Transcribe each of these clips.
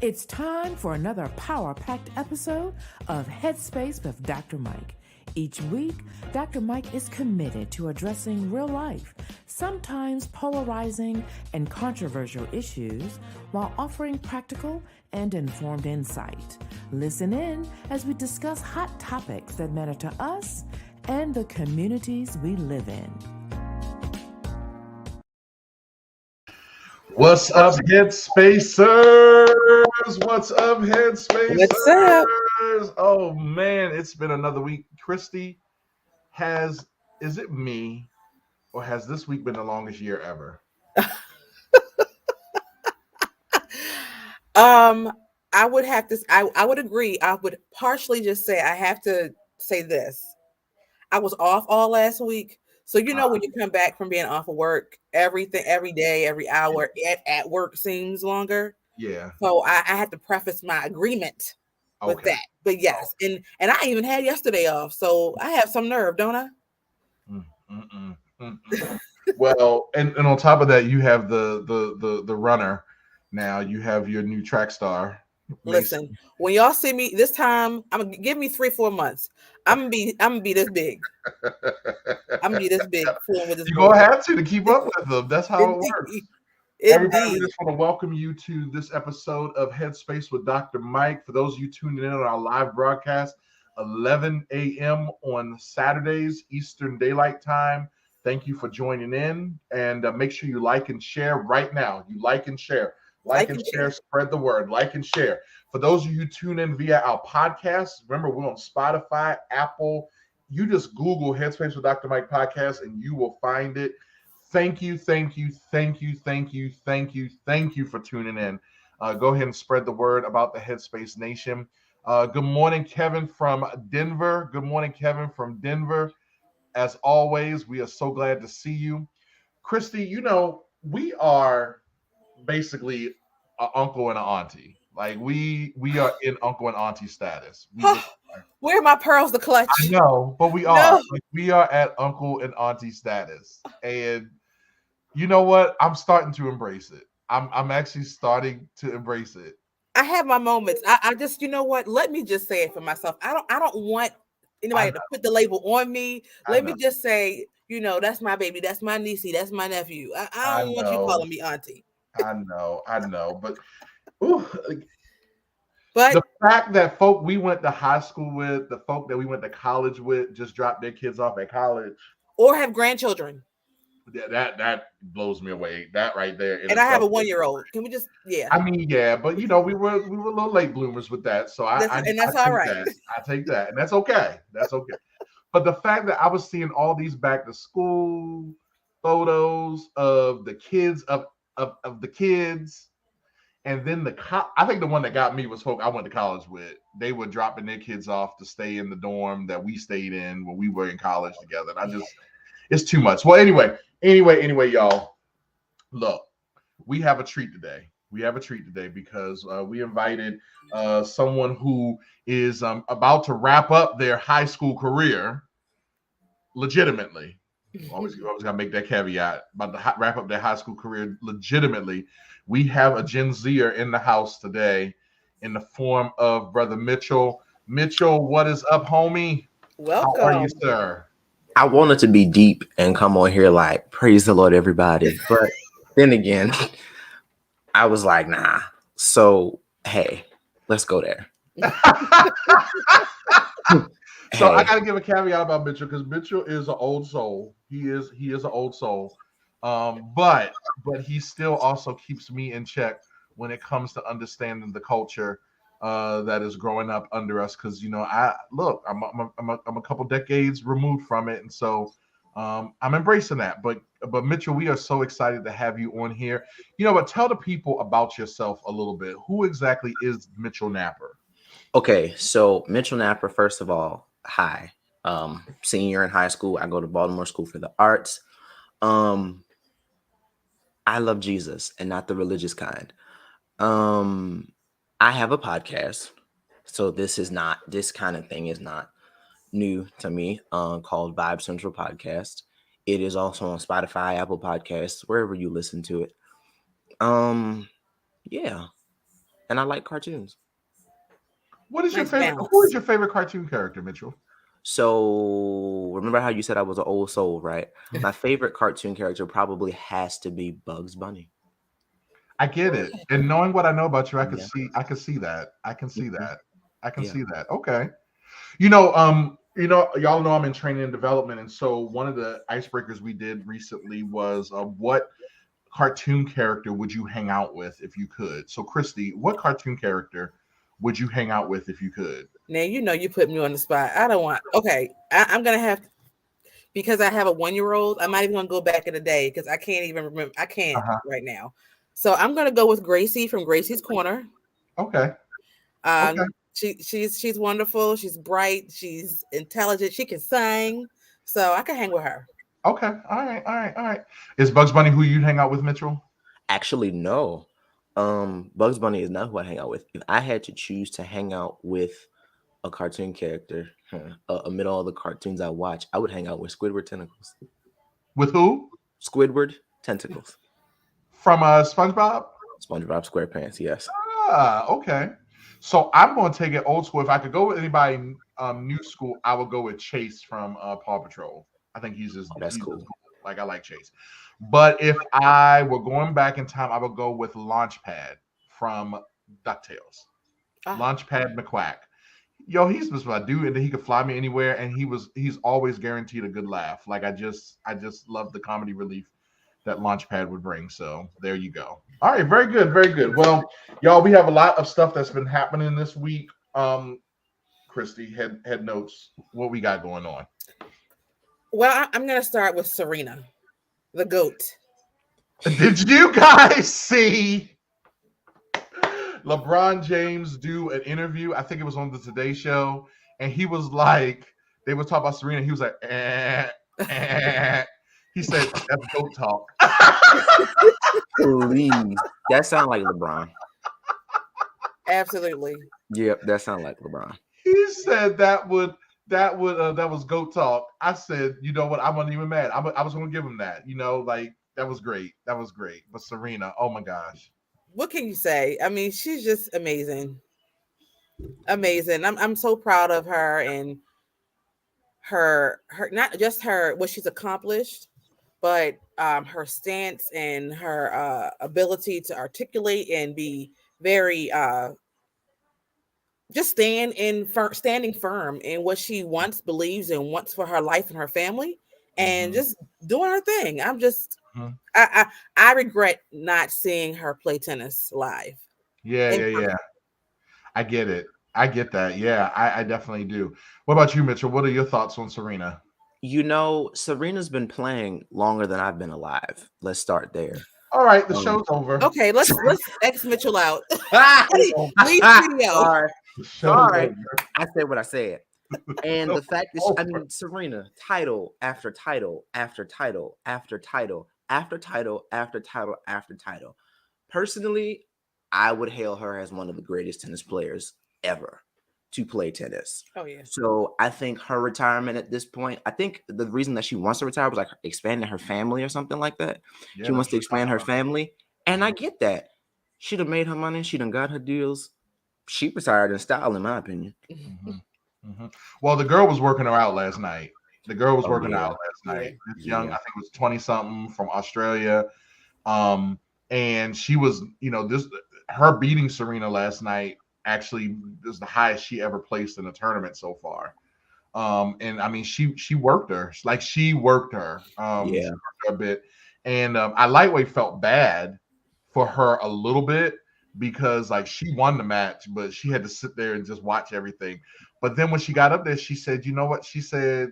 It's time for another power-packed episode of Headspace with Dr. Mike. Each week, Dr. Mike is committed to addressing real life, sometimes polarizing and controversial issues, while offering practical and informed insight. Listen in as we discuss hot topics that matter to us and the communities we live in. What's up, Headspacers? What's up, Headspacers? What's up? Oh man, it's been another week. Christy, is it me, or has this week been the longest year ever? I would have to. I would agree. I would partially just say I have to say this. I was off all last week. So, when you come back from being off of work, everything, every day, every hour at work seems longer. Yeah. So I had to preface my agreement with that. But yes, and I even had yesterday off. So I have some nerve, don't I? Well, and on top of that, you have the runner. Now you have your new track star. Listen, when y'all see me this time, I'm gonna give me 3-4 months. I'm gonna be this big. I'm gonna be this big. You're gonna have to keep up with them. That's how it works. Everybody, we just want to welcome you to this episode of Headspace with Dr. Mike. For those of you tuning in on our live broadcast, 11 a.m. on Saturdays, Eastern Daylight Time. Thank you for joining in, and make sure you like and share right now. You like and share. Like and share, spread the word, like and share. For those of you who tune in via our podcast, remember we're on Spotify, Apple. You just Google Headspace with Dr. Mike podcast and you will find it. Thank you for tuning in. Go ahead and spread the word about the Headspace Nation. Good morning, Kevin from Denver. Good morning, Kevin from Denver. As always, we are so glad to see you. Christy, we are basically an uncle and an auntie. Like we are in uncle and auntie status. Where are my pearls to clutch? I know, but we are. Like, we are at uncle and auntie status. And you know what? I'm starting to embrace it. I'm actually starting to embrace it. I have my moments. I just, let me just say it for myself. I don't want anybody to put the label on me. Let me just say, that's my baby, that's my niecey, that's my nephew. I don't want you calling me auntie. I know, but the fact that folk we went to high school with, the folk that we went to college with, just dropped their kids off at college or have grandchildren. That blows me away. That right there. And I have a 1-year-old. Can we just I mean, yeah, but we were a little late bloomers with that. So that's all right. I take that, and that's okay. That's okay. But the fact that I was seeing all these back to school photos of the kids of the kids, and then I think the one that got me was folk I went to college with. They were dropping their kids off to stay in the dorm that we stayed in when we were in college together. And it's too much. Well, anyway, y'all, look, we have a treat today. Because we invited someone who is about to wrap up their high school career legitimately. Always gotta make that caveat, about to wrap up their high school career legitimately. We have a Gen Zer in the house today in the form of Brother Mitchell. Mitchell, what is up, homie? Welcome. How are you, sir? I wanted to be deep and come on here like, praise the Lord, everybody. But then again, I was like, nah. So, hey, let's go there. So I got to give a caveat about Mitchell, because Mitchell is an old soul. He is an old soul. But he still also keeps me in check when it comes to understanding the culture that is growing up under us. Because I'm a couple decades removed from it, and so I'm embracing that. But Mitchell, we are so excited to have you on here. But tell the people about yourself a little bit. Who exactly is Mitchell Napper? Okay, so Mitchell Napper, first of all, hi. Senior in high school. I go to Baltimore School for the Arts. I love Jesus and not the religious kind. I have a podcast, so this kind of thing is not new to me, called Vibe Central Podcast. It is also on Spotify, Apple Podcasts, wherever you listen to it. Yeah, and I like cartoons. What is your Nice favorite? balance. Who is your favorite cartoon character, Mitchell? So remember how you said I was an old soul, right? My favorite cartoon character probably has to be Bugs Bunny. I get it, and knowing what I know about you, I can Yeah. see. I can see that. I can see Mhm. that. I can Yeah. see that. Okay. Y'all know I'm in training and development, and so one of the icebreakers we did recently was what cartoon character would you hang out with if you could? So, Christy, what cartoon character would you hang out with if you could? Now you put me on the spot. I don't want. Okay, I'm gonna have because I have a 1-year-old. I'm not even gonna go back in the day because I can't even remember. I can't Uh-huh. right now. So I'm gonna go with Gracie from Gracie's Corner. Okay. Um, Okay. she's wonderful. She's bright. She's intelligent. She can sing. So I can hang with her. Okay. All right. All right. All right. Is Bugs Bunny who you'd hang out with, Mitchell? Actually, no. Bugs Bunny is not who I hang out with. If I had to choose to hang out with a cartoon character amid all the cartoons I watch, I would hang out with Squidward Tentacles. With who? Squidward Tentacles. From SpongeBob? SpongeBob SquarePants, yes. Ah, okay. So I'm going to take it old school. If I could go with anybody new school, I would go with Chase from Paw Patrol. I think he's just Oh, that's he's cool. just cool. Like I like Chase. But if I were going back in time, I would go with Launchpad from DuckTales. Ah, Launchpad McQuack. Yo, he's just my dude, and then he could fly me anywhere, and he's always guaranteed a good laugh. Like I just love the comedy relief that Launchpad would bring. So there you go. All right, very good, very good. Well, y'all, we have a lot of stuff that's been happening this week. Christy, head notes. What we got going on? well, I'm gonna start with Serena, the goat. Did you guys see LeBron James do an interview? I think it was on the Today Show, and he was like, they were talking about Serena. He was like, He said, "That's goat talk." Please. That sounds like LeBron. Absolutely. Yep, that sounds like LeBron. He said that was goat talk. I said, you know what? I wasn't even mad. I was going to give him that. Like that was great. That was great. But Serena, oh my gosh. What can you say? I mean, she's just amazing. Amazing. I'm so proud of her and her not just her what she's accomplished, but her stance and her ability to articulate and be very just standing firm in what she wants, believes, and wants for her life and her family, and just doing her thing. I'm just I regret not seeing her play tennis live. Yeah. I get it. I get that. Yeah, I definitely do. What about you, Mitchell? What are your thoughts on Serena? Serena's been playing longer than I've been alive. Let's start there. All right, the show's over. Okay, let's X Mitchell out. Leave studio. Sorry. I said what I said. And the fact that Serena, title after title after title after title after title after title after title. Personally, I would hail her as one of the greatest tennis players ever to play tennis. Oh yeah. So I think her retirement at this point, I think the reason that she wants to retire was like expanding her family or something like that. Yeah, she wants to expand her family. And I get that. She'd have made her money. She done got her deals. She retired in style, in my opinion. Well, the girl was working her out last night. The girl was working out last night. This young, I think it was 20-something from Australia. And she was, her beating Serena last night actually is the highest she ever placed in a tournament so far. And I mean, she worked her. Like she worked her. She worked her a bit. And I lightweight felt bad for her a little bit because like she won the match, but she had to sit there and just watch everything. But then when she got up there, she said, you know what? She said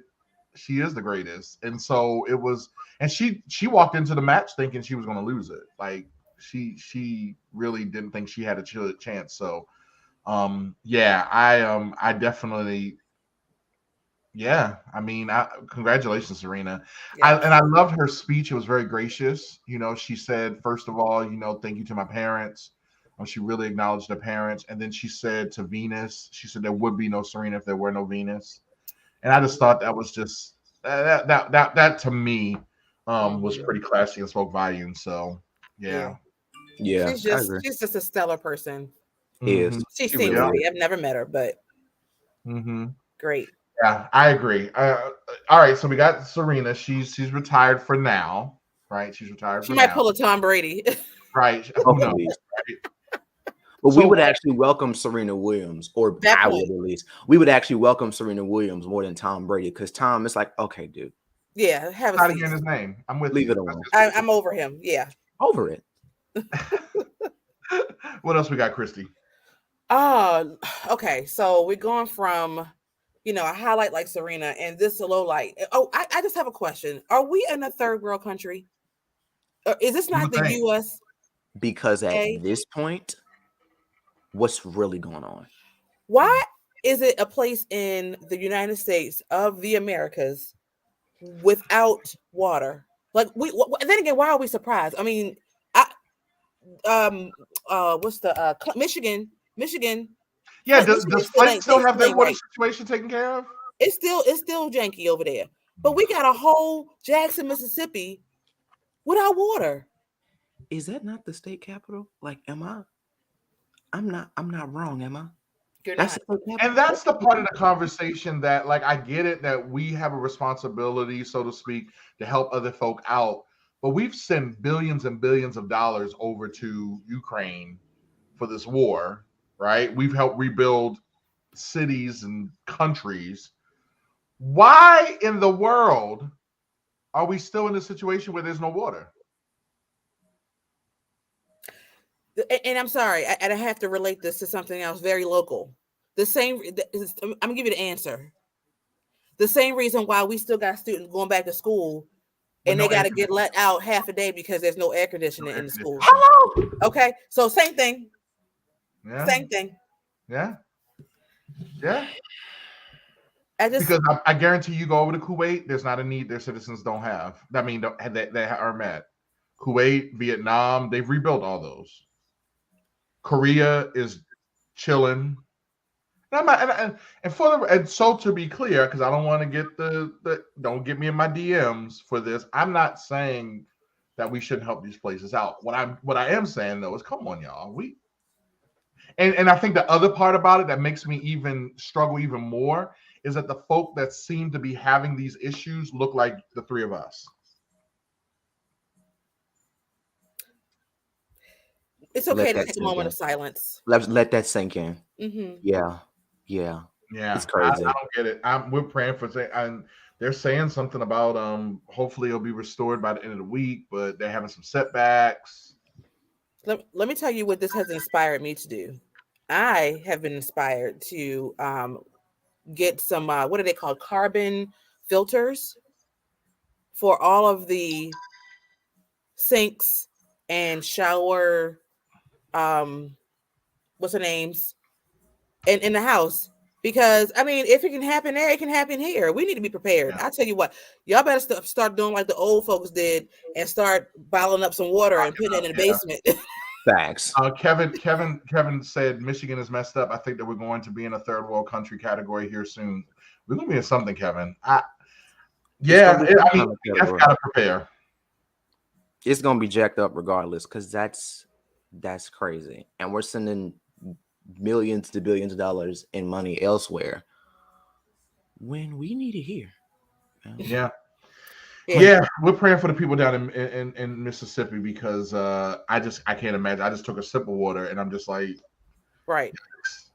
she is the greatest. And so it was, and she walked into the match thinking she was going to lose it. Like she really didn't think she had a chance. So I definitely, I mean, congratulations, Serena. Yeah. I loved her speech. It was very gracious. She said, first of all, thank you to my parents. She really acknowledged her parents. And then she said to Venus, she said there would be no Serena if there were no Venus. And I just thought that was just that to me was pretty classy and spoke volumes. So yeah. Yeah, she's just a stellar person. Is She she seems really to be. I've never met her, but great. Yeah, I agree. All right, so we got Serena. She's retired for now, right? She's retired She for might now, pull a Tom Brady. right? Who knows? Hopefully. Right? But we So- would actually welcome Serena Williams, or That I point. would at least. We would actually welcome Serena Williams more than Tom Brady, because Tom is like, okay, dude, Yeah, have a Not seat. hearing his name. I'm with leave you. it alone. I'm over him. Yeah. Over it. What else we got, Christy? Okay. So we're going from, a highlight like Serena and this a low light. Oh, I just have a question. Are we in a third world country? Or is this not the think. U.S.? Because at this point, what's really going on? Why is it a place in the United States of the Americas without water? Like then again, why are we surprised? I mean, what's the Michigan? Yeah, Flint, does Michigan Flint still have their ain't water right. situation taken care of? It's still janky over there. But we got a whole Jackson, Mississippi without water. Is that not the state capital? Like, am I? I'm not wrong, am I? You're That's not. And that's the part of the conversation that, like, I get it that we have a responsibility, so to speak, to help other folk out. But we've sent billions and billions of dollars over to Ukraine for this war, right? We've helped rebuild cities and countries. Why in the world are we still in a situation where there's no water? And I'm sorry, I have to relate this to something else very local. I'm gonna give you the answer. The same reason why we still got students going back to school and they got to get let out half a day because there's no air conditioning in the school. Hello. Okay, so same thing. Yeah. Same thing. Yeah. Yeah. Because I guarantee you go over to Kuwait, there's not a need their citizens don't have. I mean, they are met. Kuwait, Vietnam, they've rebuilt all those. Korea is chilling. And so to be clear, because I don't want to get don't get me in my DMs for this. I'm not saying that we shouldn't help these places out. What I am saying though is, come on, y'all. And I think the other part about it that makes me even struggle even more is that the folk that seem to be having these issues look like the three of us. it's okay to take a moment of silence. Let that sink in. Mm-hmm. Yeah. It's crazy. I don't get it. We're praying for it, and they're saying something about hopefully it'll be restored by the end of the week, but they're having some setbacks. Let me tell you what this has inspired me to do. I have been inspired to get some what are they called, carbon filters for all of the sinks and shower what's the names in the house, because I mean, if it can happen there, it can happen here. We need to be prepared. I tell you what, y'all better start doing like the old folks did and start bottling up some water and putting it in the basement. Facts. Kevin said Michigan is messed up. I think that we're going to be in a third world country category here soon. We're going to be in something, Kevin. You gotta prepare. It's going to be jacked up regardless, because that's crazy. And we're sending millions to billions of dollars in money elsewhere when we need it here. Yeah, we're praying for the people down in Mississippi, because I can't imagine. I just took a sip of water and I'm just like, right.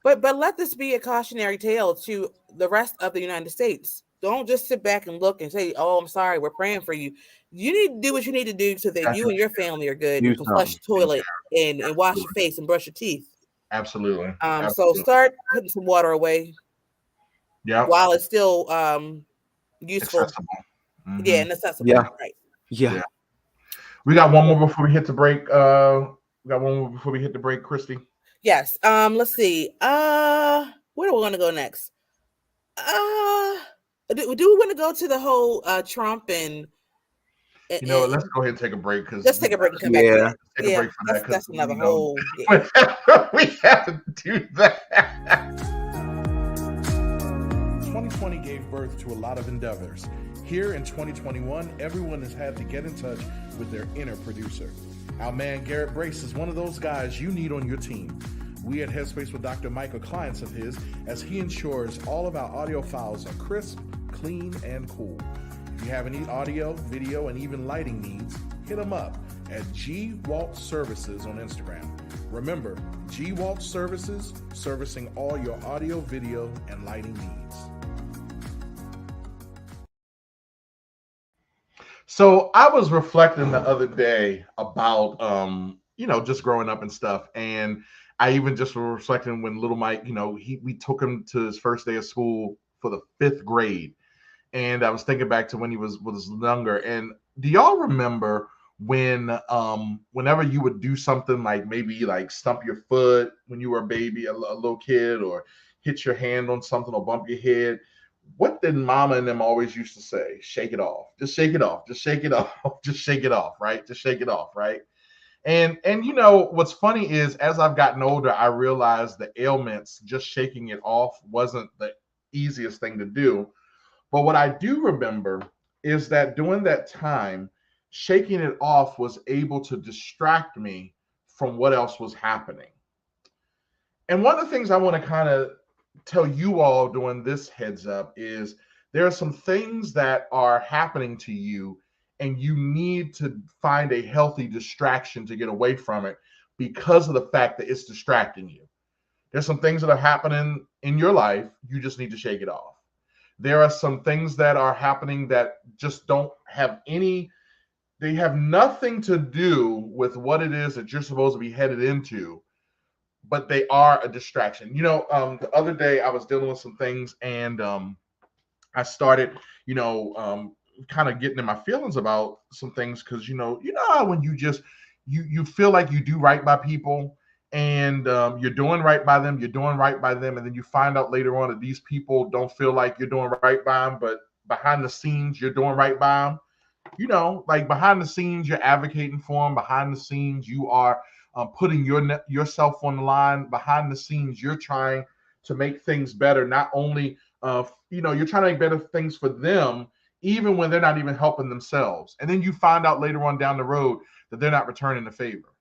But let this be a cautionary tale to the rest of the United States. Don't just sit back and look and say, "Oh, I'm sorry, we're praying for you." You need to do what you need to do so that you and your family are good. You can flush the toilet and wash your face and brush your teeth. Absolutely. So start putting some water away. Yeah. While it's still useful. Accessible. Mm-hmm. Yeah, and accessible. Yeah. Right. Yeah. We got one more before we hit the break. Christy. Yes. Let's see. Where do we want to go next? Do we want to go to the whole Trump and let's go ahead and take a break, because let's take a break and come back. Take a break for that. That's another whole. We have to do that. 2020 gave birth to a lot of endeavors. Here in 2021, everyone has had to get in touch with their inner producer. Our man Garrett Brace is one of those guys you need on your team. We at Headspace with Dr. Mike are clients of his as he ensures all of our audio files are crisp, clean, and cool. If you have any audio, video, and even lighting needs, hit him up at G Walt Services on Instagram. Remember, G Walt Services, servicing all your audio, video, and lighting needs. So I was reflecting the other day about, just growing up and stuff. And I even just was reflecting when little Mike, we took him to his first day of school for the 5th grade. And I was thinking back to when he was younger. And do y'all remember when, whenever you would do something like maybe like stump your foot when you were a baby, a little kid, or hit your hand on something or bump your head? What did mama and them always used to say? Shake it off. Just shake it off. Just shake it off. Just shake it off, right? Just shake it off, right? And what's funny is as I've gotten older, I realized the ailments, just shaking it off wasn't the easiest thing to do. But what I do remember is that during that time, shaking it off was able to distract me from what else was happening. And one of the things I want to kind of tell you all during this heads up is there are some things that are happening to you and you need to find a healthy distraction to get away from it because of the fact that it's distracting you. There's some things that are happening in your life. You just need to shake it off. There are some things that are happening that just don't have they have nothing to do with what it is that you're supposed to be headed into, but they are a distraction. The other day I was dealing with some things and I started, kind of getting in my feelings about some things because, how when you feel like you do right by people and you're doing right by them, and then you find out later on that these people don't feel like you're doing right by them, but behind the scenes, you're doing right by them. Like behind the scenes, you're advocating for them. Behind the scenes, you are putting yourself on the line. Behind the scenes, you're trying to make things better. Not only, you're trying to make better things for them, even when they're not even helping themselves. And then you find out later on down the road that they're not returning the favor.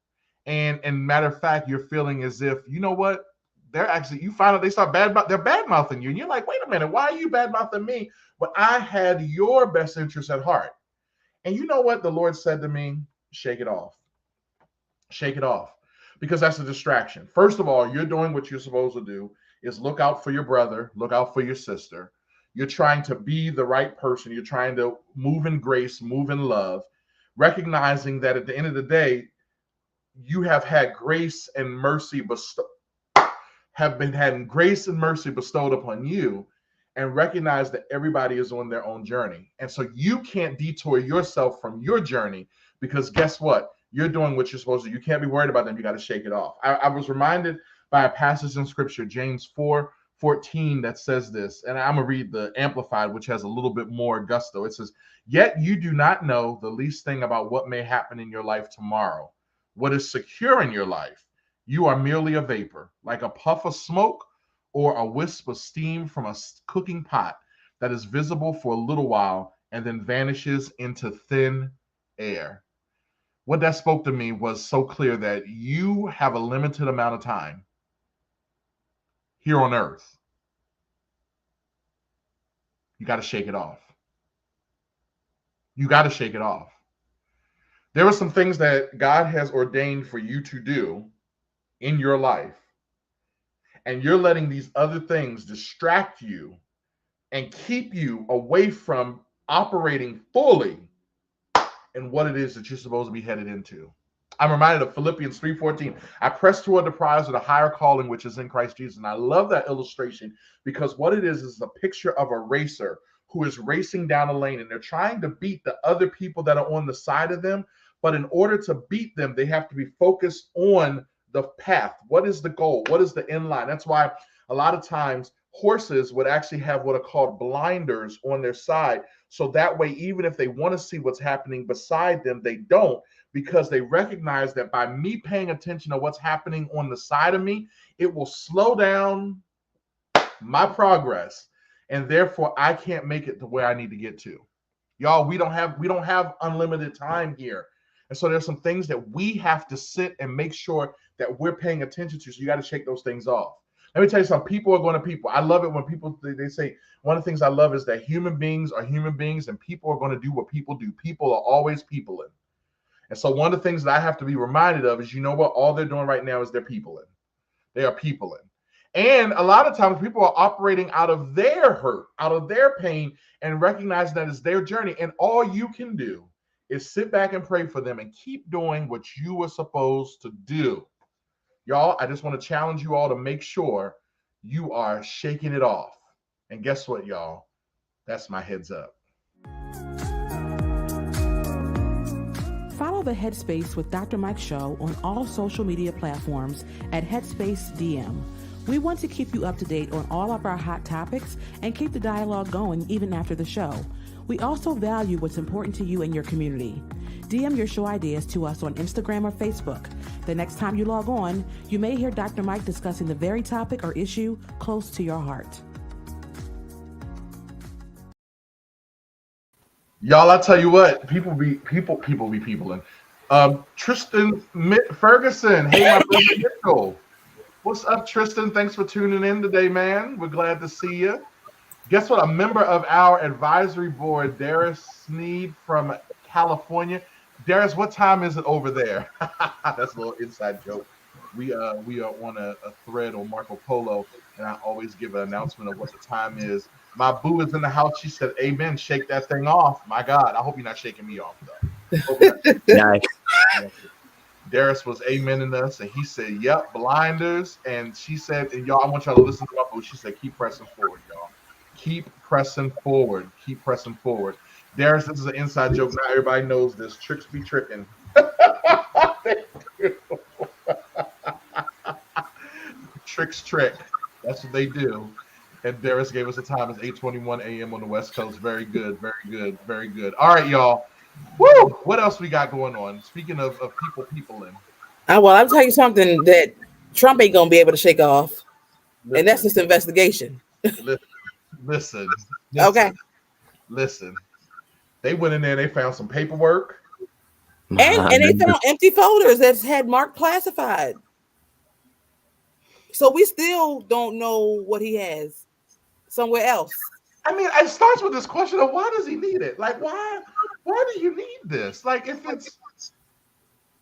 And matter of fact, you're feeling as if, you know what? You find out they're bad mouthing you. And you're like, wait a minute, why are you bad mouthing me? But I had your best interest at heart. And you know what the Lord said to me? Shake it off. Shake it off. Because that's a distraction. First of all, you're doing what you're supposed to do is look out for your brother, look out for your sister. You're trying to be the right person. You're trying to move in grace, move in love, recognizing that at the end of the day, you have had grace and mercy bestowed upon you, and recognize that everybody is on their own journey. And so you can't detour yourself from your journey because guess what? You're doing what you're supposed to. You can't be worried about them. You got to shake it off. I was reminded by a passage in scripture, James 4:14, that says this, and I'm going to read the Amplified, which has a little bit more gusto. It says, yet you do not know the least thing about what may happen in your life tomorrow. What is secure in your life? You are merely a vapor, like a puff of smoke or a wisp of steam from a cooking pot that is visible for a little while and then vanishes into thin air. What that spoke to me was so clear that you have a limited amount of time here on earth. You got to shake it off. You got to shake it off. There are some things that God has ordained for you to do in your life, and you're letting these other things distract you and keep you away from operating fully in what it is that you're supposed to be headed into. I'm reminded of Philippians 3:14. I press toward the prize of the higher calling, which is in Christ Jesus. And I love that illustration because what it is a picture of a racer who is racing down a lane, and they're trying to beat the other people that are on the side of them. But in order to beat them, they have to be focused on the path. What is the goal? What is the end line? That's why a lot of times horses would actually have what are called blinders on their side. So that way, even if they want to see what's happening beside them, they don't, because they recognize that by me paying attention to what's happening on the side of me, it will slow down my progress. And therefore, I can't make it to where I need to get to. Y'all, we don't have unlimited time here. And so there's some things that we have to sit and make sure that we're paying attention to. So you got to shake those things off. Let me tell you something. People are going to people. I love it when people, they say, one of the things I love is that human beings are human beings and people are going to do what people do. People are always peopling. And so one of the things that I have to be reminded of is, you know what? All they're doing right now is they're peopling. They are peopling. And a lot of times people are operating out of their hurt, out of their pain, and recognizing that it's their journey. And all you can do is sit back and pray for them and keep doing what you were supposed to do. Y'all, I just want to challenge you all to make sure you are shaking it off. And guess what, y'all? That's my heads up. Follow the Headspace with Dr. Mike show on all social media platforms at Headspace DM. We want to keep you up to date on all of our hot topics and keep the dialogue going even after the show. We also value what's important to you and your community. DM your show ideas to us on Instagram or Facebook. The next time you log on, you may hear Dr. Mike discussing the very topic or issue close to your heart. Y'all, I tell you what, people be peopling. Tristan Ferguson, hey, my brother Mitchell. What's up, Tristan? Thanks for tuning in today, man. We're glad to see you. Guess what? A member of our advisory board, Darius Sneed from California. Darius, what time is it over there? That's a little inside joke. We are on a thread on Marco Polo, and I always give an announcement of what the time is. My boo is in the house. She said, amen, shake that thing off. My God, I hope you're not shaking me off, though. Nice. Darius was amening us, and he said, yep, blinders. And she said, and y'all, I want y'all to listen to my boo. She said, keep pressing forward, y'all. Keep pressing forward. Keep pressing forward. Darius, this is an inside joke. Now everybody knows this. Tricks be tricking. Tricks trick. That's what they do. And Darius gave us a time. It's 8:21 a.m. on the West Coast. Very good. Very good. Very good. All right, y'all. Woo! What else we got going on? Speaking of people in. Well, I'll tell you something that Trump ain't going to be able to shake off. Listen, and that's this investigation. Listen. Okay. Listen. They went in there. They found some paperwork. And they found empty folders that had marked classified. So we still don't know what he has somewhere else. I mean, it starts with this question of why does he need it? Like, why do you need this? Like, if it's,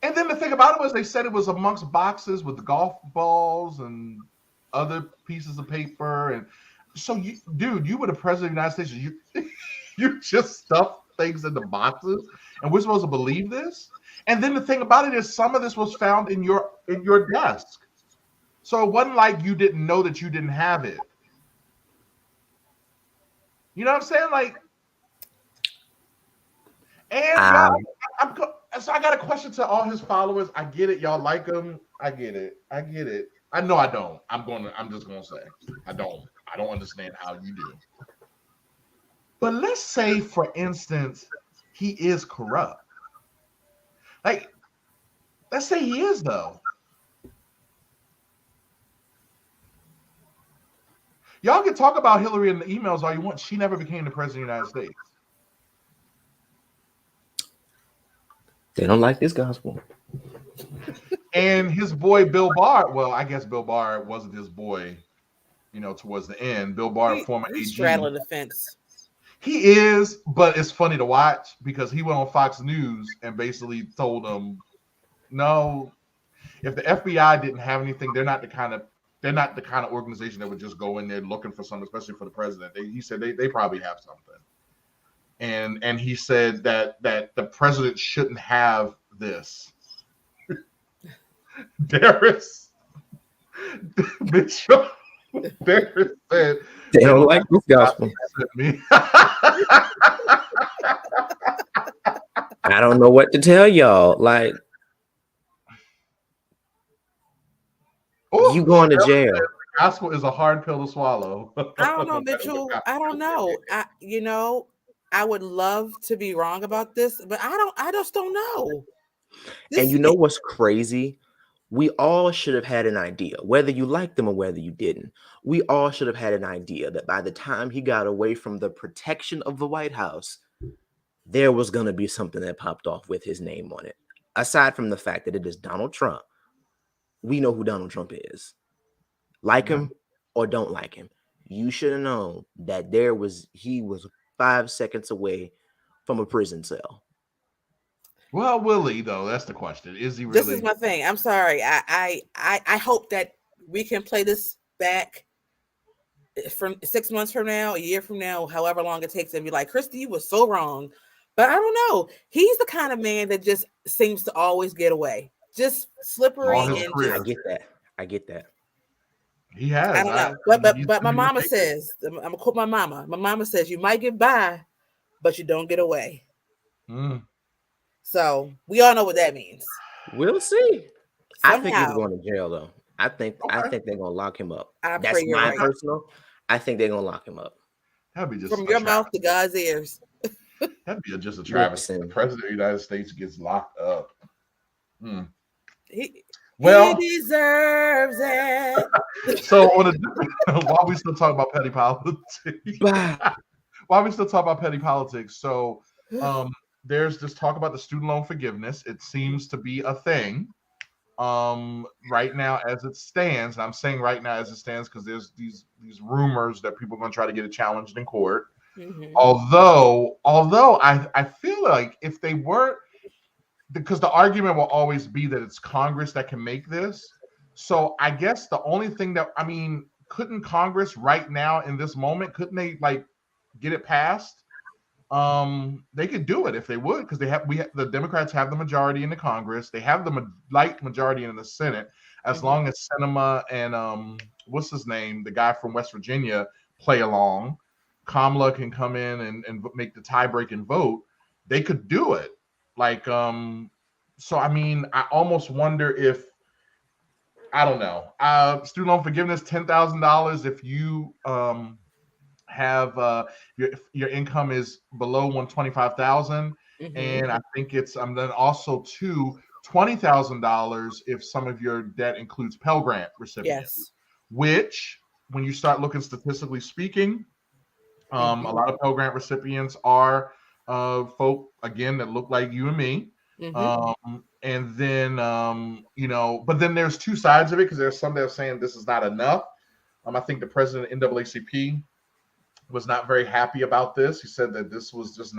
and then the thing about it was they said it was amongst boxes with golf balls and other pieces of paper. And so, you were the president of the United States. You just stuffed things in the boxes, and we're supposed to believe this? And then the thing about it is some of this was found in your desk. So it wasn't like you didn't know that you didn't have it. You know what I'm saying? Like, and so I got a question to all his followers. I get it. Y'all like him. I get it. I know I don't. I'm just gonna say I don't understand how you do. But let's say, for instance, he is corrupt. Like, let's say he is, though. Y'all can talk about Hillary in the emails all you want. She never became the president of the United States. They don't like this gospel. And his boy, Bill Barr, well, I guess Bill Barr wasn't his boy, towards the end. Bill Barr, former AG. He's straddling the fence. He is, but it's funny to watch because he went on Fox News and basically told them, no, if the FBI didn't have anything, they're not the kind of organization that would just go in there looking for something, especially for the president. He said they probably have something. And he said that the president shouldn't have this. Darius Mitchell. Darius said they don't like this gospel. I don't know what to tell y'all. Like, you going to jail. The gospel is a hard pill to swallow. I don't know, Mitchell. I don't know. I would love to be wrong about this, but I just don't know. And you know what's crazy? We all should have had an idea, whether you liked them or whether you didn't. We all should have had an idea that by the time he got away from the protection of the White House, there was going to be something that popped off with his name on it. aside from the fact that it is Donald Trump, we know who Donald Trump is. Like him or don't like him, you should have known that he was 5 seconds away from a prison cell. Well, will he though? That's the question. Is he really? This is my thing. I'm sorry. I hope that we can play this back from 6 months from now, a year from now, however long it takes, and be like, Christy, you were so wrong. But I don't know. He's the kind of man that just seems to always get away. Just slippery and just, I get that. He has. I don't know. But my mama says, I'm gonna quote my mama. My mama says you might get by, but you don't get away. So we all know what that means. We'll see. Somehow. I think he's going to jail though. I think they're gonna lock him up. That's my personal. I think they're gonna lock him up. That'd be just from your mouth to God's ears. That'd be just a travesty. The president of the United States gets locked up. He deserves it. So while we still talk about petty politics, so there's this talk about the student loan forgiveness. It seems to be a thing right now as it stands. And I'm saying right now as it stands because there's these rumors that people are going to try to get it challenged in court. Although I feel like if they were, because the argument will always be that it's Congress that can make this. So I guess the only thing that, couldn't Congress right now in this moment, couldn't they get it passed? They could do it if they would, because the Democrats have the majority in the Congress. They have the light majority in the Senate. As long as Sinema and what's his name, the guy from West Virginia, play along, Kamala can come in and make the tie-breaking vote. They could do it. So I almost wonder if, I don't know, student loan forgiveness, $10,000 if you have your income is below $125,000, and I think it's then also $20,000 if some of your debt includes Pell Grant recipients. Which, when you start looking statistically speaking, a lot of Pell Grant recipients are folk again that look like you and me. And then but then there's two sides of it, because there's some that are saying this is not enough. I think the president of NAACP was not very happy about this. He said that this just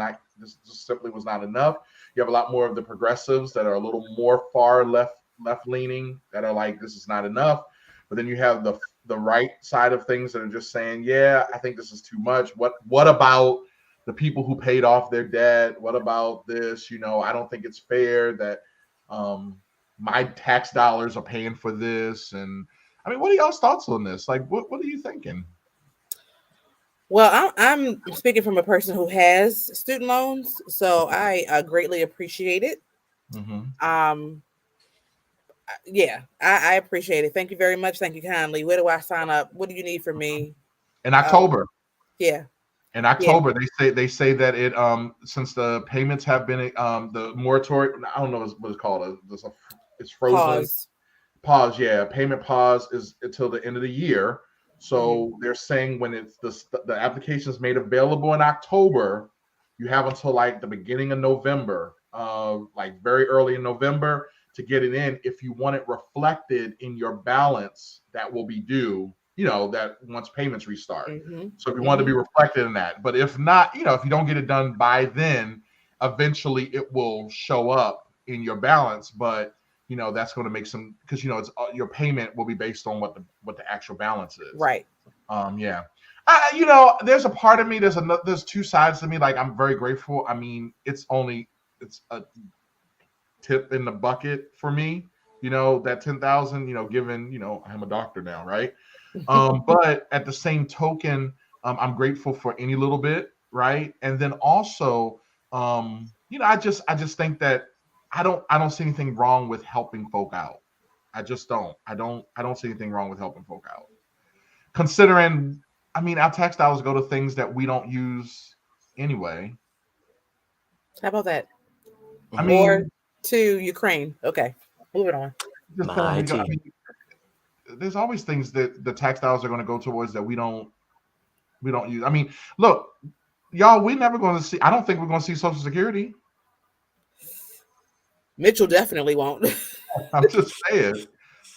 simply was not enough. You have a lot more of the progressives that are a little more far left leaning that are like, this is not enough. But then you have the right side of things that are just saying, yeah, I think this is too much. What about the people who paid off their debt? What about this? I don't think it's fair that my tax dollars are paying for this. And what are y'all's thoughts on this? What are you thinking? Well, I'm speaking from a person who has student loans, so I greatly appreciate it. I appreciate it. Thank you very much. Thank you kindly. Where do I sign up? What do you need from me? In October. In October, they say that it since the payments have been the moratorium, I don't know what it's called. It's frozen. Pause. Payment pause is until the end of the year. So they're saying when it's the application is made available in October, you have until the beginning of November, very early in November, to get it in. If you want it reflected in your balance that will be due, that once payments restart. So if you want to be reflected in that, but if not, if you don't get it done by then, eventually it will show up in your balance. But that's going to make some, because it's your payment will be based on what the actual balance is. Right. There's a part of me, there's two sides to me. I'm very grateful. It's a tip in the bucket for me. That 10,000. Given I'm a doctor now, right? But at the same token, I'm grateful for any little bit, right? And then also, I just think that I don't see anything wrong with helping folk out. I just don't. I don't see anything wrong with helping folk out. Considering, our tax dollars go to things that we don't use anyway. How about that? Or to Ukraine. Okay, moving on. There's always things that the tax dollars are going to go towards that we don't use. Look, y'all, we're never going to see. I don't think we're going to see Social Security. Mitchell definitely won't. I'm just saying.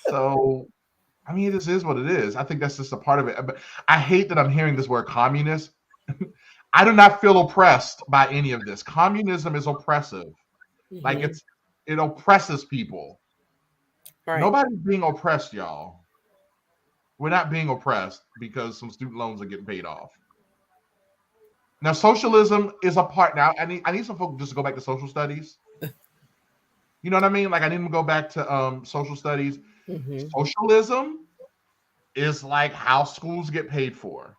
So, I mean, this is what it is. I think that's just a part of it. But I hate that I'm hearing this word communist. I do not feel oppressed by any of this. Communism is oppressive. Like Mhm. it oppresses people. Right. Nobody's being oppressed, y'all. We're not being oppressed because some student loans are getting paid off. Now, socialism is a part. Now, I need some folks just to go back to social studies. You know what I mean? Like I need them to go back to social studies. Mhm. Socialism is like how schools get paid for.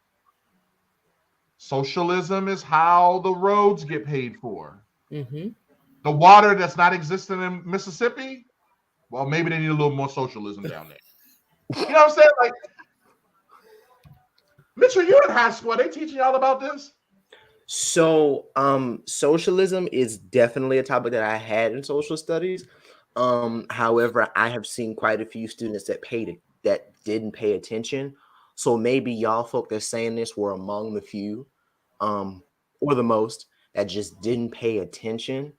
Socialism is how the roads get paid for. Mhm. The water that's not existing in Mississippi, well, maybe they need a little more socialism down there. You know what I'm saying? Like, Mitchell, you're in high school. Are they teaching y'all about this? So, socialism is definitely a topic that I had in social studies. However, I have seen quite a few students that didn't pay attention. So maybe y'all folk that's saying this were among the few, or the most that just didn't pay attention,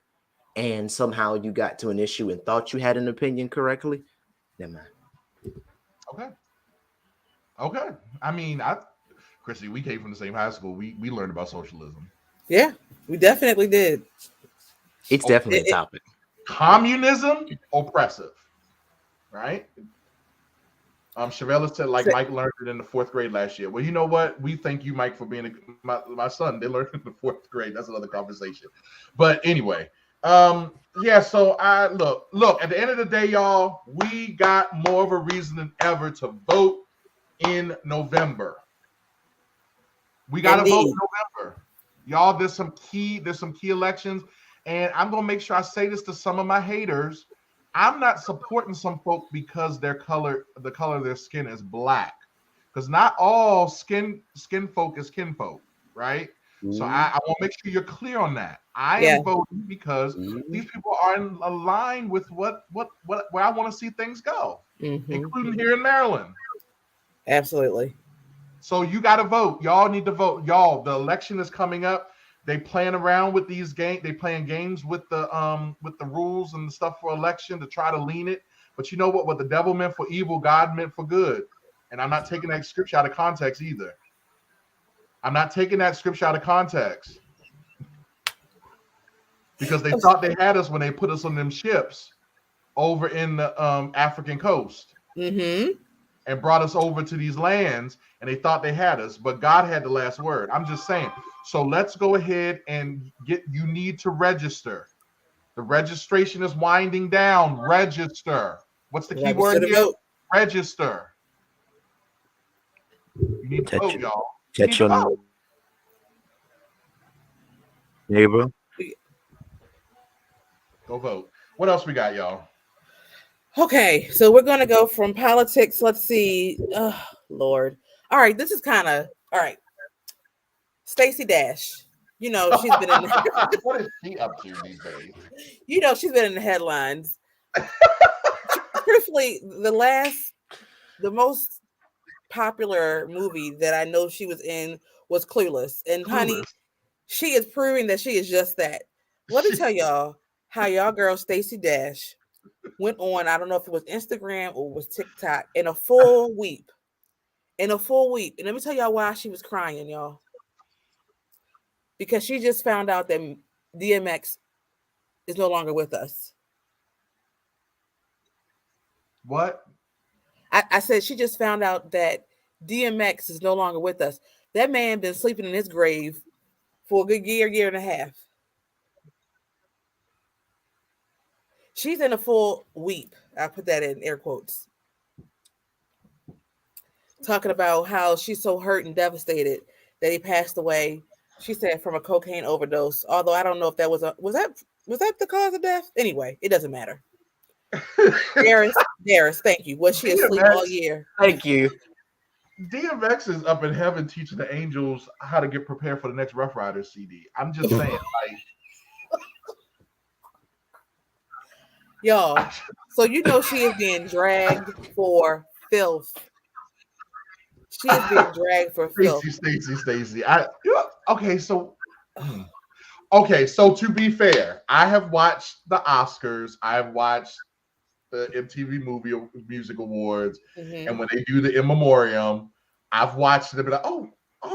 and somehow you got to an issue and thought you had an opinion correctly. Never mind. Okay. I mean, Christy, we came from the same high school. We learned about socialism. Yeah, we definitely did. It's definitely a topic. Communism, oppressive, right? Chevelle said, like Mike learned it in the 4th grade last year. Well, you know what? We thank you, Mike, for being my son. They learned in the 4th grade. That's another conversation. But anyway, yeah. So I look. At the end of the day, y'all, we got more of a reason than ever to vote in November. We got to vote in November, y'all. There's some key elections, and I'm gonna make sure I say this to some of my haters. I'm not supporting some folk because the color of their skin is black, because not all skin folk is kinfolk, right? Mm-hmm. So I want to make sure you're clear on that. I am voting because these people are in line with where I want to see things go, including here in Maryland. Absolutely. So you got to vote. Y'all need to vote. Y'all, the election is coming up. They playing around with these games. They playing games with the rules and the stuff for election to try to lean it. But you know what? What the devil meant for evil, God meant for good. And I'm not taking that scripture out of context either. I'm not taking that scripture out of context. Because they thought they had us when they put us on them ships over in the African coast. Mm-hmm. And brought us over to these lands, and they thought they had us, but God had the last word. I'm just saying. So let's go ahead and you need to register. The registration is winding down. Register. What's the key word here? Vote. Register. You need to vote, y'all. Catch your neighbor. Go vote. What else we got, y'all? Okay, so we're going to go from politics. Let's see. Oh, Lord. All right, this is kind of all right. Stacey Dash. You know, she's been in what is she up to these days? You know, she's been in the headlines. Truthfully, the most popular movie that I know she was in was Clueless. And honey, she is proving that she is just that. Let me tell y'all how y'all girl Stacey Dash went on, I don't know if it was Instagram or it was TikTok, in a full weep. And let me tell y'all why she was crying, y'all. Because she just found out that DMX is no longer with us. What? I said she just found out that DMX is no longer with us. That man been sleeping in his grave for a good year and a half. She's in a full weep. I put that in air quotes. Talking about how she's so hurt and devastated that he passed away. She said from a cocaine overdose. Although I don't know if that was that the cause of death? Anyway, it doesn't matter. Darius, thank you. Was she asleep all year? Thank you. DMX is up in heaven teaching the angels how to get prepared for the next Rough Riders CD. I'm just saying, like, y'all. So you know she is being dragged for filth. She is being dragged for filth. Stacey. Okay, so Okay, so to be fair, I have watched the Oscars. I have watched the MTV Movie Music Awards, and when they do the in memoriam, I've watched it and be like, oh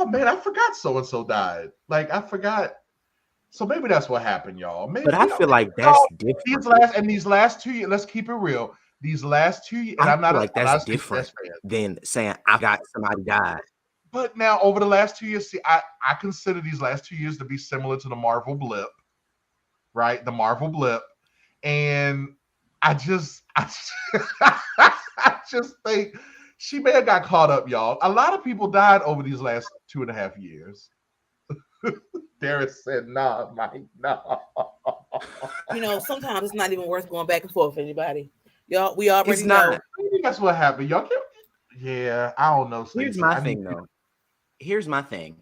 man, I forgot so and so died. Like I forgot. So maybe that's what happened, y'all. Maybe, But I feel like that's different. These last 2 years, let's keep it real. These last 2 years, and I feel like that's different than saying I got somebody died. But now over the last 2 years, see, I consider these last 2 years to be similar to the Marvel blip, right? The Marvel blip, and I just think she may have got caught up, y'all. A lot of people died over these last 2.5 years. Darius said, "Nah, Mike, nah." Sometimes it's not even worth going back and forth with anybody. Y'all, we already It's not. know. Maybe that's what happened, y'all. Yeah, I don't know. Stacey. Here's my thing, though. Here's my thing.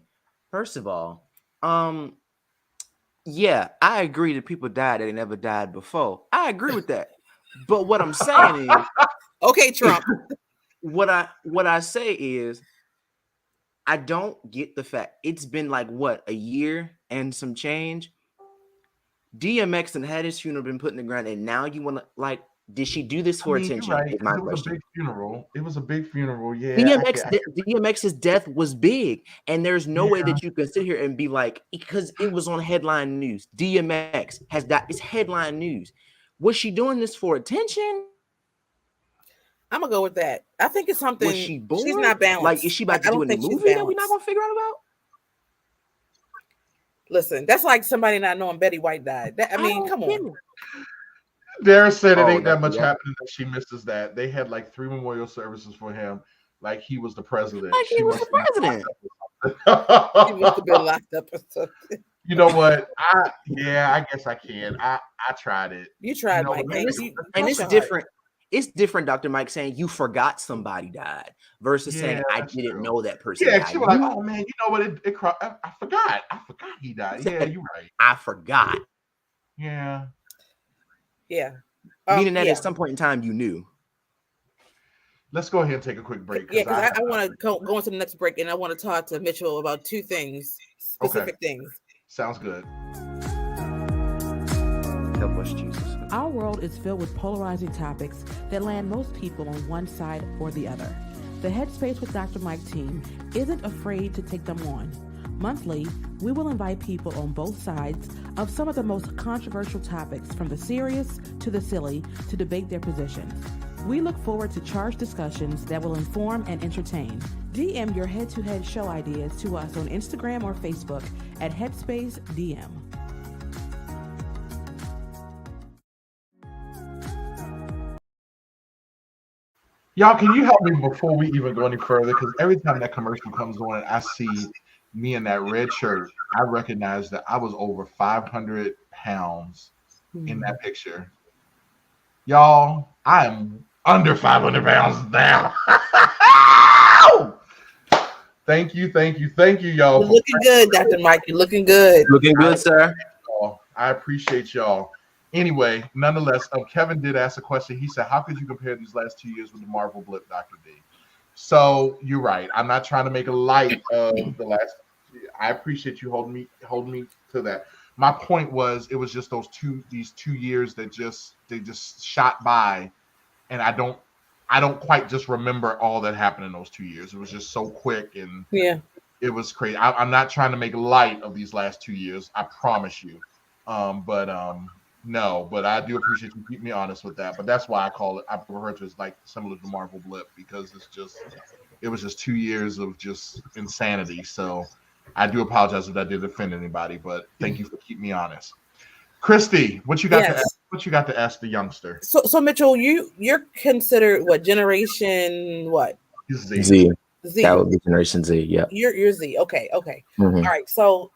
First of all, yeah, I agree that people died that they never died before. I agree with that. But what I'm saying is, okay, Trump. What I say is, I don't get the fact it's been like what, a year and some change. DMX and had his funeral been put in the ground, and now you want to like, did she do this for attention? Right. Is my it was question. a big funeral. It was a big funeral. Yeah. DMX's death was big, and there's no way that you can sit here and be like, because it was on headline news. DMX has died. It's headline news. Was she doing this for attention? I'm gonna go with that. I think it's something. Was she bored? She's not balanced. Like, is she about to do in the movie that we're not gonna figure out about? Listen, that's like somebody not knowing Betty White died. I mean, come on. Darius said it ain't that much happening that she misses that. They had like 3 memorial services for him, like he was the president. Like he was the president. He must have been locked up or something. You know what? I guess I can. I tried it. You tried, Mike. And it's different. It's different, Dr. Mike, saying you forgot somebody died versus saying I didn't know that person. Yeah, she was like, oh man, you know what? I forgot. I forgot he died. Yeah, you're right. I forgot. Yeah. Yeah. Meaning that at some point in time you knew. Let's go ahead and take a quick break. Yeah, because I want to go into the next break, and I want to talk to Mitchell about 2 things, specific things. Sounds good. Help us, Jesus. Our world is filled with polarizing topics that land most people on one side or the other. The Headspace with Dr. Mike team isn't afraid to take them on. Monthly, we will invite people on both sides of some of the most controversial topics, from the serious to the silly, to debate their positions. We look forward to charged discussions that will inform and entertain. DM your head-to-head show ideas to us on Instagram or Facebook at Headspace DM. Y'all, can you help me before we even go any further? Because every time that commercial comes on and I see me in that red shirt, I recognize that I was over 500 pounds in that picture. Y'all, I am under 500 pounds now. Thank you, y'all. You're looking good, Dr. Mike. You're looking good. Looking good, sir. I appreciate y'all. Anyway, nonetheless, Kevin did ask a question. He said, how could you compare these last 2 years with the Marvel blip, Dr. D? So you're right. I'm not trying to make a light of the last. I appreciate you holding me to that. My point was, it was just these 2 years that they just shot by, and I don't quite just remember all that happened in those 2 years. It was just so quick, and it was crazy. I'm not trying to make light of these last 2 years. I promise you. No, but I do appreciate you keeping me honest with that. But that's why I refer to it as like similar to Marvel blip, because it was just 2 years of just insanity. So I do apologize if I did offend anybody, but thank you for keeping me honest. Christy, what you got to ask the youngster? So Mitchell, you're considered what generation? What? Z. That would be Generation Z. Yeah. You're Z. Okay. Mm-hmm. All right. So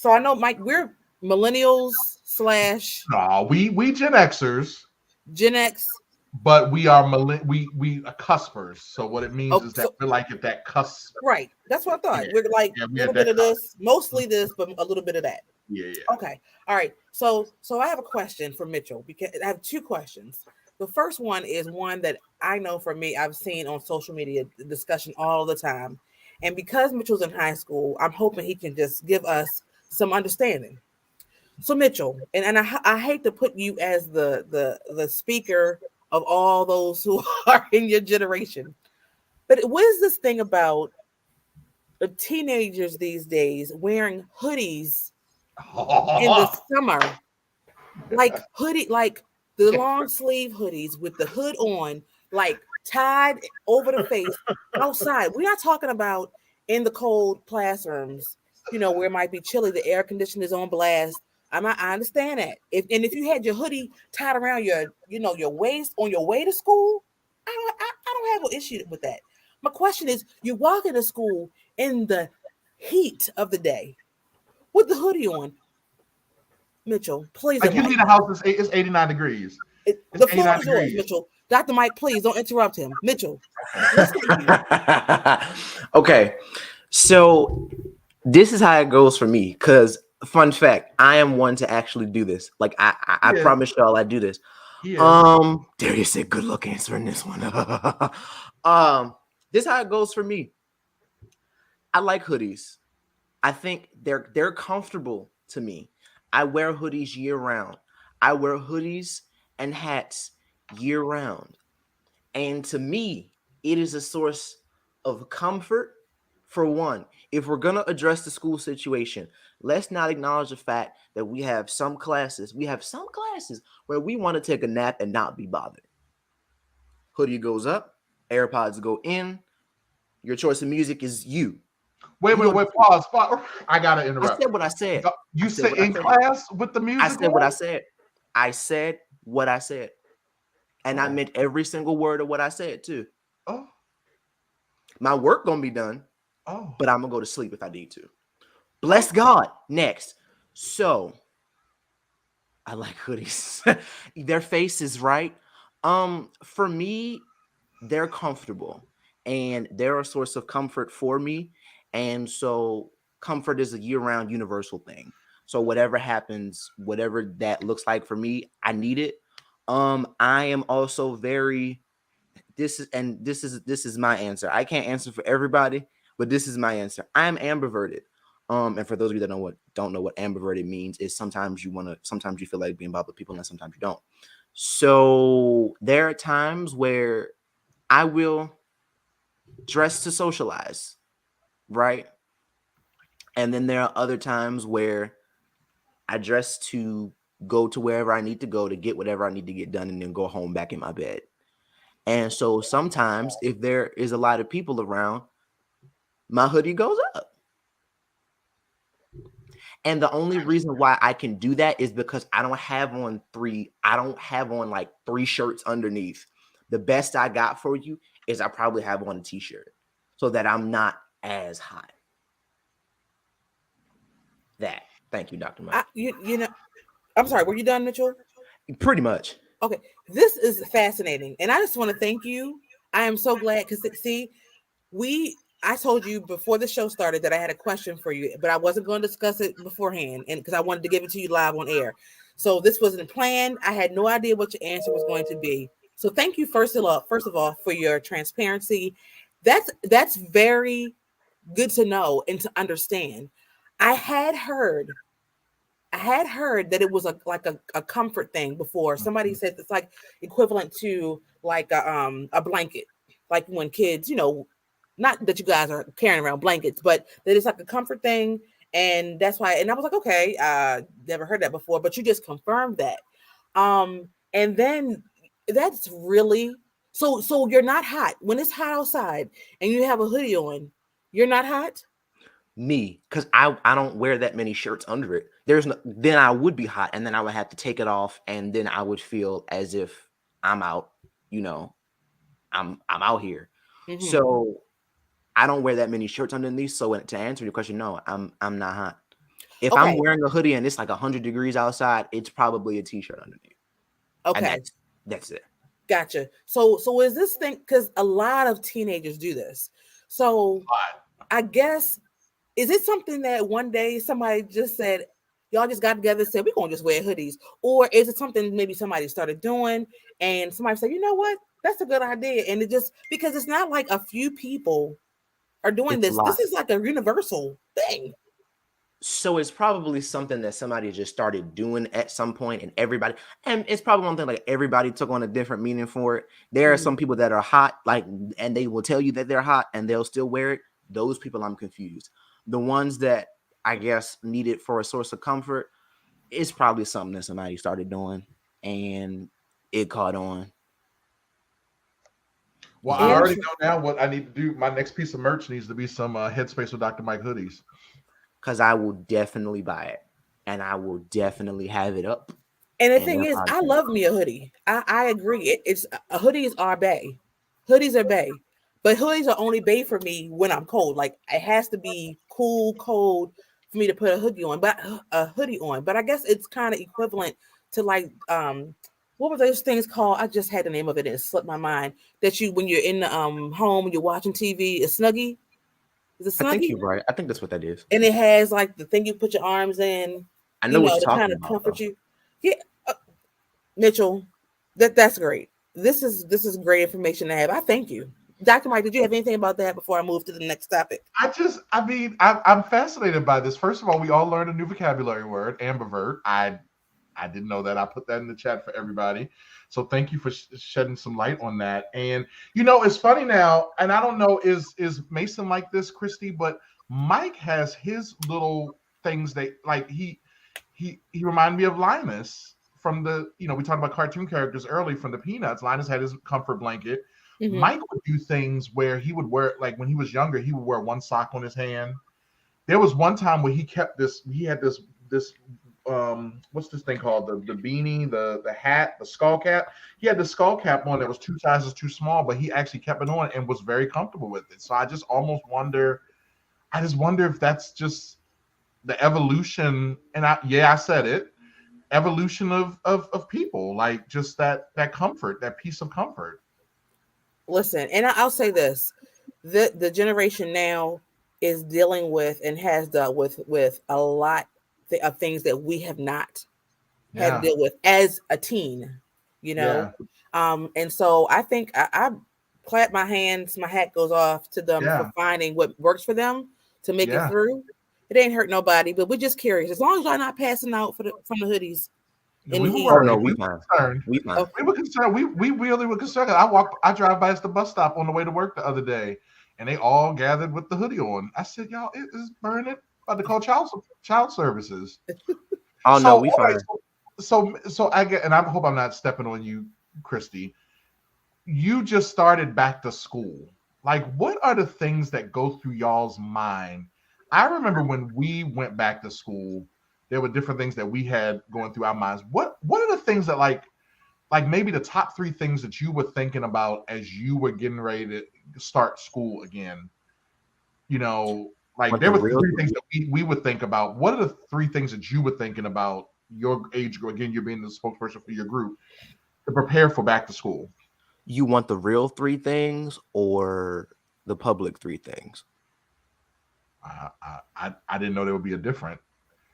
I know, Mike, we're millennials / we Gen Xers. Gen X. But we are we are cuspers. So what it means is that we're like at that cusp. Right. That's what I thought. Yeah. We're like a little bit of this, mostly this, but a little bit of that. Yeah. Okay. All right. So I have a question for Mitchell, because I have 2 questions. The first one is one that I know for me, I've seen on social media discussion all the time. And because Mitchell's in high school, I'm hoping he can just give us some understanding. So Mitchell, and I hate to put you as the speaker of all those who are in your generation, but what is this thing about the teenagers these days wearing hoodies in the summer? Like like the long sleeve hoodies with the hood on, like tied over the face outside. We're not talking about in the cold classrooms, where it might be chilly, the air conditioner is on blast. I understand that. If you had your hoodie tied around your waist on your way to school, I don't have an issue with that. My question is, you walk into school in the heat of the day with the hoodie on. Mitchell, please. Like you leave the house, it's 89 degrees. The floor is yours, Mitchell. Dr. Mike, please don't interrupt him. Mitchell, listen to you. Okay, so this is how it goes for me. Because fun fact, I am one to actually do this. Like I promise y'all, I do this. Darius said, "Good luck answering this one." This is how it goes for me. I like hoodies. I think they're comfortable to me. I wear hoodies year round. I wear hoodies and hats year round. And to me, it is a source of comfort. For one, if we're going to address the school situation, let's not acknowledge the fact that we have some classes where we want to take a nap and not be bothered. Hoodie goes up, AirPods go in. Your choice of music is you. Wait, pause. I gotta interrupt. I said what I said. You said in class with the music? I said what I said. I said what I said. And I meant every single word of what I said too. Oh. My work gonna be done. Oh. But I'm gonna go to sleep if I need to. Bless God. Next. So I like hoodies. Their face is right. For me, they're comfortable and they're a source of comfort for me. And so comfort is a year-round universal thing. So whatever happens, whatever that looks like for me, I need it. I am also very this is my answer. I can't answer for everybody, but this is my answer. I am ambiverted. And for those of you that don't know what ambiverted means, is sometimes you feel like being bothered with people and sometimes you don't. So there are times where I will dress to socialize. Right. And then there are other times where I dress to go to wherever I need to go to get whatever I need to get done and then go home back in my bed. And so sometimes if there is a lot of people around, my hoodie goes up. And the only reason why I can do that is because I don't have on like 3 shirts underneath. The best I got for you is I probably have on a t-shirt so that I'm not as hot. Thank you, Dr. Mike. I'm sorry, were you done, Mitchell? Pretty much. Okay, this is fascinating, and I just want to thank you. I am so glad because I told you before the show started that I had a question for you, but I wasn't going to discuss it beforehand, and because I wanted to give it to you live on air. So this wasn't planned. I had no idea what your answer was going to be. So thank you first of all for your transparency. That's very good to know and to understand. I had heard that it was like a comfort thing before. Somebody said it's like equivalent to like a blanket, like when kids, not that you guys are carrying around blankets, but that it's like a comfort thing. And that's why, and I was like, okay, never heard that before, but you just confirmed that. And then that's really, so you're not hot when it's hot outside and you have a hoodie on, you're not hot? Me, because I don't wear that many shirts under it. Then I would be hot, and then I would have to take it off, and then I would feel as if I'm out, I'm out here. Mm-hmm. So I don't wear that many shirts underneath. So to answer your question, no, I'm not hot. If I'm wearing a hoodie and it's like 100 degrees outside, it's probably a t-shirt underneath. Okay, and that's it. Gotcha. So is this thing, because a lot of teenagers do this. So I guess, is it something that one day somebody just said, y'all just got together and said, we're going to just wear hoodies? Or is it something maybe somebody started doing and somebody said, you know what, that's a good idea. And it just, because it's not like a few people are doing this. This is like a universal thing. So it's probably something that somebody just started doing at some point, and it's probably one thing like everybody took on a different meaning for it. There are some people that are hot, like, and they will tell you that they're hot and they'll still wear it. Those people, I'm confused. The ones that I guess need it for a source of comfort, it's probably something that somebody started doing and it caught on. Well, I already know now what I need to do. My next piece of merch needs to be some Headspace with Dr. Mike hoodies. Because I will definitely buy it, and I will definitely have it up. And the thing is, I love me a hoodie. I agree. It's hoodies are bae. Hoodies are bae. But hoodies are only bae for me when I'm cold. Like it has to be cool, cold for me to put a hoodie on. But I guess it's kind of equivalent to like what were those things called? I just had the name of it and it slipped my mind. That you when you're in the home and you're watching TV, it's Snuggie. Is it Snuggie? I think you're right. I think that's what that is. And it has like the thing you put your arms in. I know what you're to talking kind of about, comfort though. you. Yeah, Mitchell, that's great. This is great information to have. I thank you, Dr. Mike. Did you have anything about that before I move to the next topic? I'm fascinated by this. First of all, we all learned a new vocabulary word, ambivert. I didn't know that. I put that in the chat for everybody. So thank you for shedding some light on that. And it's funny now, and I don't know, is Mason like this, Christy? But Mike has his little things that like he reminded me of Linus from the, we talked about cartoon characters early from the Peanuts. Linus had his comfort blanket. Mm-hmm. Mike would do things where he would wear, like when he was younger, he would wear one sock on his hand. There was one time where he had this what's this thing called? The beanie, the hat, the skull cap. He had the skull cap on that was 2 sizes too small, but he actually kept it on and was very comfortable with it. So I just wonder if that's just the evolution. And I said it, evolution of people, like just that comfort, that piece of comfort. Listen, and I'll say this, the generation now is dealing with and has dealt with a lot of things that we have not had to deal with as a teen, and so I think I clap my hands, my hat goes off to them for finding what works for them to make it through. It ain't hurt nobody, but we're just curious. As long as y'all not passing out from the hoodies. We were concerned. We were concerned. We really were concerned. I drive by the bus stop on the way to work the other day, and they all gathered with the hoodie on. I said, "Y'all, it is burning." About to call child services. Oh no, we fine. So I get, and I hope I'm not stepping on you, Christy. You just started back to school. Like, what are the things that go through y'all's mind? I remember when we went back to school, there were different things that we had going through our minds. What are the things that like maybe the top 3 things that you were thinking about as you were getting ready to start school again? Like there were 3 things that we would think about. What are the 3 things that you were thinking about your age group? Again, you're being the spokesperson for your group to prepare for back to school. You want the real 3 things or the public 3 things? I didn't know there would be a different.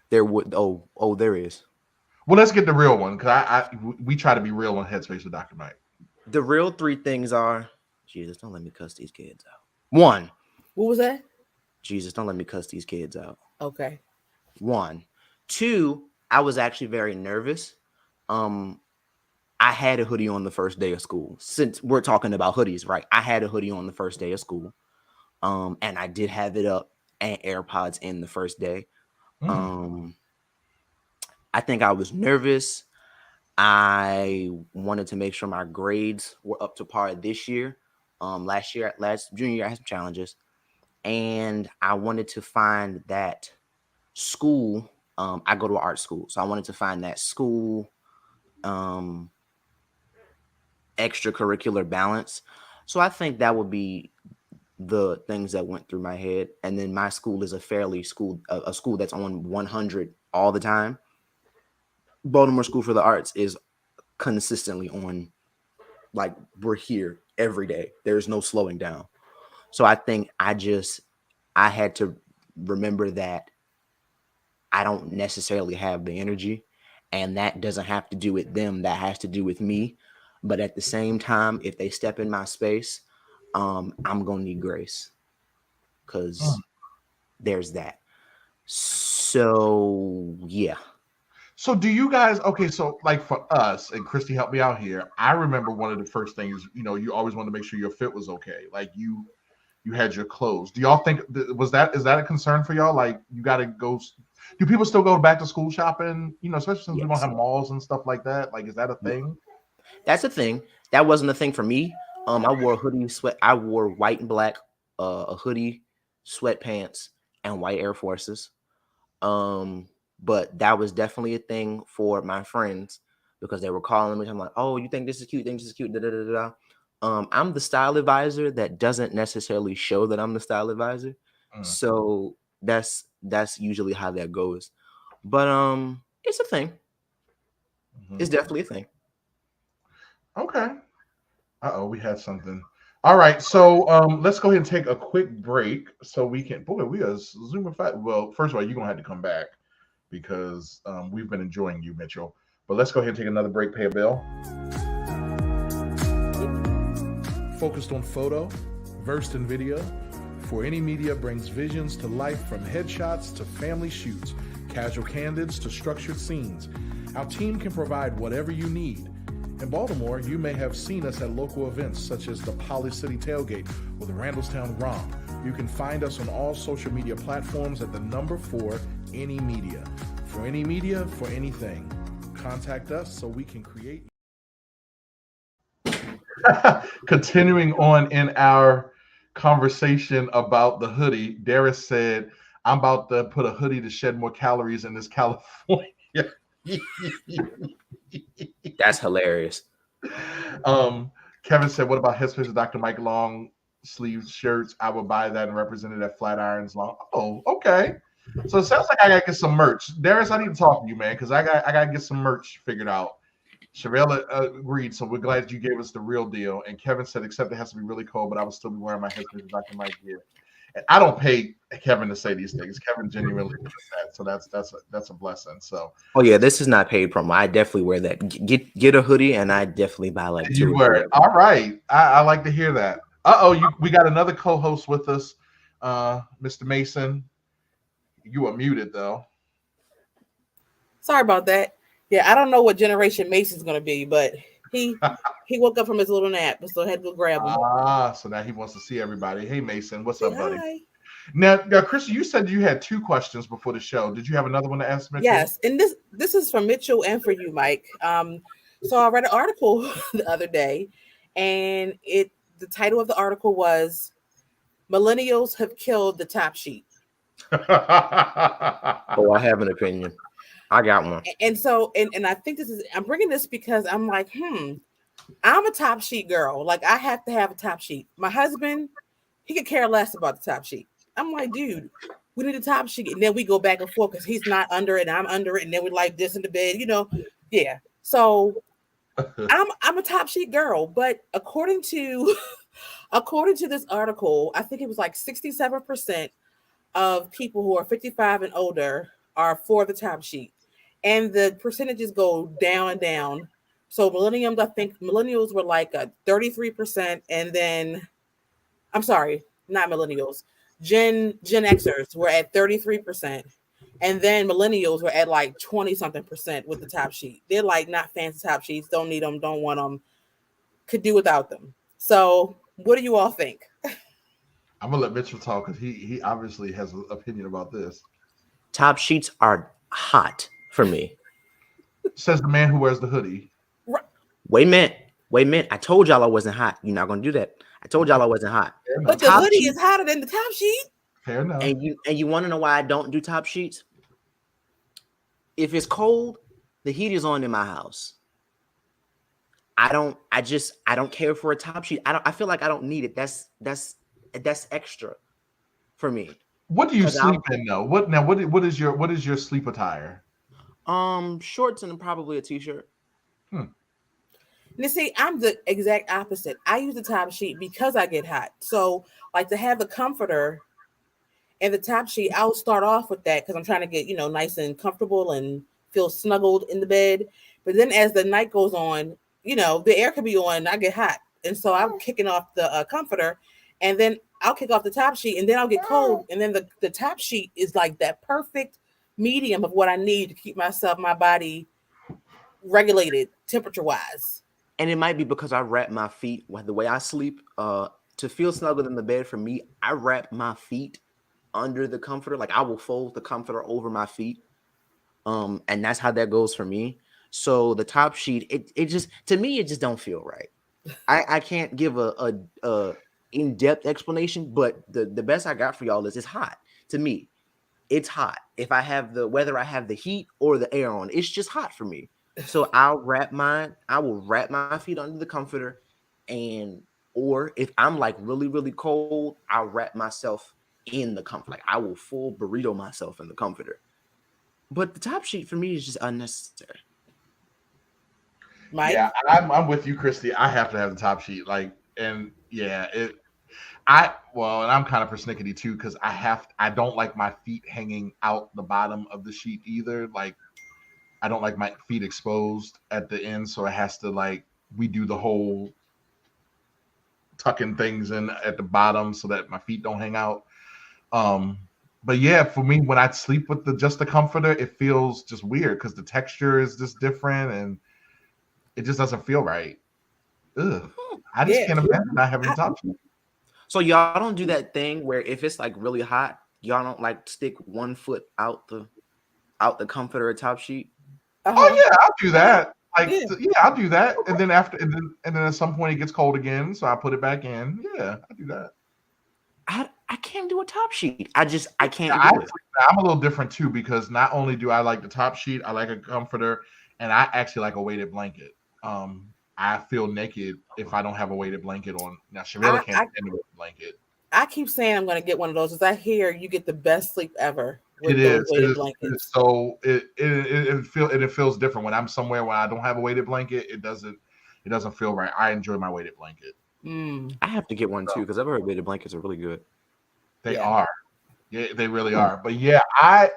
There would. Oh, there is. Well, let's get the real one because we try to be real on Headspace with Dr. Mike. The real 3 things are, Jesus, don't let me cuss these kids out. 1. What was that? Jesus, don't let me cuss these kids out. Okay. 1. 2, I was actually very nervous. I had a hoodie on the first day of school. Since we're talking about hoodies, right? I had a hoodie on the first day of school. And I did have it up and AirPods in the first day. I think I was nervous. I wanted to make sure my grades were up to par this year. Last junior year, I had some challenges. And I wanted to find that school. I go to an art school. So I wanted to find that school extracurricular balance. So I think that would be the things that went through my head. And then my school is a school that's on 100 all the time. Baltimore School for the Arts is consistently on, like, we're here every day. There's no slowing down. So I think I had to remember that I don't necessarily have the energy, and that doesn't have to do with them. That has to do with me. But at the same time, if they step in my space, I'm going to need grace because there's that. So yeah. So do you guys, okay, so like for us, and Christy helped me out here, I remember one of the first things, you always wanted to make sure your fit was okay. Like you had your clothes. Do y'all think is that a concern for y'all? Like you got to go, do people still go back to school shopping, especially since we don't have malls and stuff like that? Like, is that a thing? That's a thing. That wasn't a thing for me. I wore I wore white and black, a hoodie, sweatpants, and white Air Forces. But that was definitely a thing for my friends because they were calling me. I'm like, oh, you think this is cute? Think this is cute? Da, da, da, da. I'm the style advisor that doesn't necessarily show that I'm the style advisor. So that's usually how that goes. But it's a thing. It's definitely a thing. Okay. We had something. All right, so let's go ahead and take a quick break so we can. Boy, we are zooming fast. Well, first of all, you're gonna have to come back because we've been enjoying you, Mitchell. But let's go ahead and take another break. Pay a bill. Focused on photo, versed in video, For Any Media brings visions to life from headshots to family shoots, casual candids to structured scenes. Our team can provide whatever you need. In Baltimore, you may have seen us at local events such as the Poly City Tailgate or the Randallstown Romp. You can find us on all social media platforms at the number 4 Any Media. For Any Media, for anything. Contact us so we can create. Continuing on in our conversation about the hoodie, Darius said, I'm about to put a hoodie to shed more calories in this California. That's hilarious. Kevin said, what about Headspace with Dr. Mike long sleeve shirts? I would buy that and represent it at Flatirons long. Oh, okay. So it sounds like I gotta get some merch. Darius, I need to talk to you, man, because I gotta get some merch figured out. Sherelle agreed, so we're glad you gave us the real deal. And Kevin said, except it has to be really cold, but I would still be wearing my Headspace with Dr. Mike gear. And I don't pay Kevin to say these things. Kevin genuinely does that, so that's a blessing. So, oh yeah, this is not paid promo. I definitely wear that. Get a hoodie, and I definitely buy like 2. You wear it. All right, I like to hear that. We got another co-host with us, Mr. Mason. You are muted though. Sorry about that. Yeah, I don't know what generation Mason's gonna be, but he woke up from his little nap and still had to go grab him. So now he wants to see everybody. Hey Mason, what's up, buddy? Hi. Now, Christy, you said you had 2 questions before the show. Did you have another one to ask Mitchell? Yes, and this is for Mitchell and for you, Mike. So I read an article the other day, and the title of the article was "Millennials Have Killed the Top Sheet." Oh, I have an opinion. I got one. And so, and I think I'm bringing this because I'm like, I'm a top sheet girl. Like, I have to have a top sheet. My husband, he could care less about the top sheet. I'm like, dude, we need a top sheet. And then we go back and forth because he's not under it and I'm under it. And then we like this in the bed, Yeah. So I'm a top sheet girl. But according to this article, I think it was like 67% of people who are 55 and older are for the top sheet. And the percentages go down and down. So millennials were like 33%. And then, I'm sorry, not millennials. Gen Xers were at 33%. And then millennials were at like 20-something% with the top sheet. They're like not fans of top sheets, don't need them, don't want them, could do without them. So what do you all think? I'm gonna let Mitchell talk because he obviously has an opinion about this. Top sheets are hot for me. Says the man who wears the hoodie. Wait a minute. I told y'all I wasn't hot. You're not gonna do that. I told y'all I wasn't hot. But the hoodie is hotter than the top sheet. Fair enough. And you want to know why I don't do top sheets? If it's cold, the heat is on in my house. I don't care for a top sheet. I feel like I don't need it. That's extra for me. What do you sleep in though? What is your sleep attire? Shorts and probably a t-shirt. Now see, I'm the exact opposite. I use the top sheet because I get hot. So like to have the comforter and the top sheet, I'll start off with that because I'm trying to get, nice and comfortable and feel snuggled in the bed. But then as the night goes on, the air could be on and I get hot. And so I'm kicking off the comforter and then I'll kick off the top sheet and then I'll get cold. And then the top sheet is like that perfect medium of what I need to keep my body regulated temperature wise. And it might be because I wrap my feet the way I sleep. To feel snuggled in the bed for me, I wrap my feet under the comforter. Like I will fold the comforter over my feet. And that's how that goes for me. So the top sheet, it just, to me, it just don't feel right. I can't give a in-depth explanation, but the best I got for y'all is it's hot. To me, it's hot. If I have whether I have the heat or the air on, it's just hot for me. So I will wrap my feet under the comforter, or if I'm like really, really cold, I'll wrap myself in the comforter. Like I will full burrito myself in the comforter. But the top sheet for me is just unnecessary. Mike? Yeah, I'm with you, Christy. I have to have the top sheet. And I'm kind of persnickety too, because I don't like my feet hanging out the bottom of the sheet either. Like I don't like my feet exposed at the end, so it has to we do the whole tucking things in at the bottom so that my feet don't hang out. But yeah, for me, when I sleep with just the comforter, it feels just weird because the texture is just different and it just doesn't feel right. Ugh. I just can't imagine not having a top sheet. So y'all don't do that thing where if it's like really hot, y'all don't like stick one foot out the comforter or top sheet? Oh yeah, I'll do that. I'll do that. And then and then at some point it gets cold again, so I put it back in. Yeah, I do that. I can't do a top sheet. I can't do it. I'm a little different too, because not only do I like the top sheet, I like a comforter, and I actually like a weighted blanket. I feel naked if I don't have a weighted blanket on. Now, Shavela can't stand a weighted blanket. I keep saying I'm going to get one of those because I hear you get the best sleep ever with those weighted blankets. So it feels different when I'm somewhere where I don't have a weighted blanket. It doesn't feel right. I enjoy my weighted blanket. I have to get one too because I've heard weighted blankets are really good. They are. Yeah, they really are. But yeah,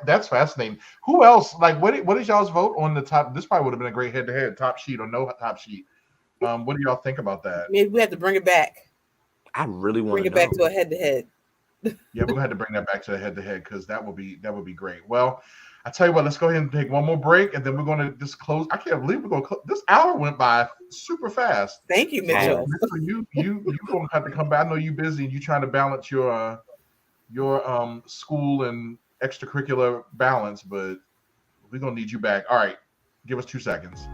that's fascinating. Who else? Like, what is y'all's vote on the top? This probably would have been a great head-to-head top sheet or no top sheet. What do y'all think about that? Maybe we have to bring it back. I really want to bring it back to a head-to-head. Yeah, we're gonna have to bring that back to a head-to-head because that would be great. Well, I tell you what, let's go ahead and take one more break, and then we're gonna just close. I can't believe we're gonna close. This hour went by super fast. Thank you, Mitchell. You gonna have to come back. I know you're busy and you're trying to balance your school and extracurricular balance, but we're gonna need you back. All right, give us 2 seconds.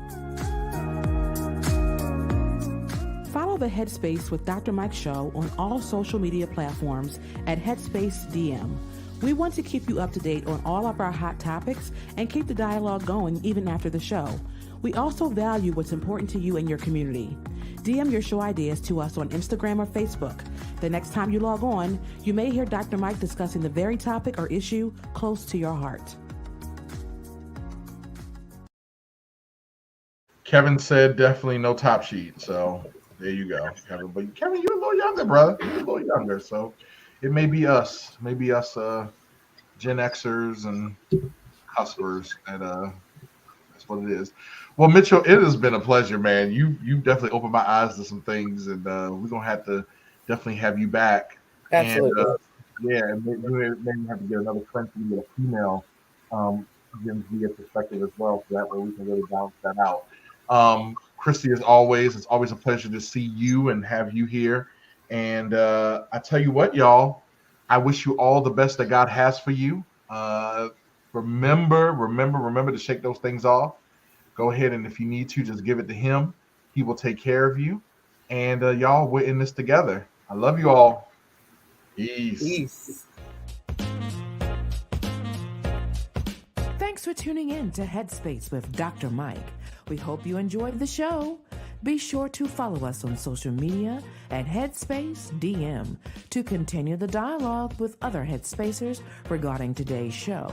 Follow the Headspace with Dr. Mike show on all social media platforms at Headspace DM. We want to keep you up to date on all of our hot topics and keep the dialogue going even after the show. We also value what's important to you and your community. DM your show ideas to us on Instagram or Facebook. The next time you log on, you may hear Dr. Mike discussing the very topic or issue close to your heart. Kevin said definitely no top sheet, so there you go, Kevin. But Kevin, you're a little younger, brother. You're a little younger, so it may be us, Gen Xers and cuspers, and that's what it is. Well, Mitchell, it has been a pleasure, man. You've definitely opened my eyes to some things, and we're gonna have to definitely have you back. Absolutely. And maybe have to get another friend to get a female Gen Z perspective as well, so that way we can really balance that out. Christy, as always, it's always a pleasure to see you and have you here. And I tell you what, y'all, I wish you all the best that God has for you. Remember to shake those things off. Go ahead, and if you need to, just give it to him. He will take care of you. And y'all, we're in this together. I love you all. Peace. Thanks for tuning in to Headspace with Dr. Mike. We hope you enjoyed the show. Be sure to follow us on social media at Headspace DM to continue the dialogue with other Headspacers regarding today's show.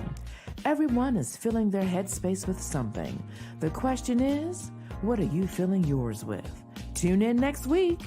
Everyone is filling their headspace with something. The question is, what are you filling yours with? Tune in next week.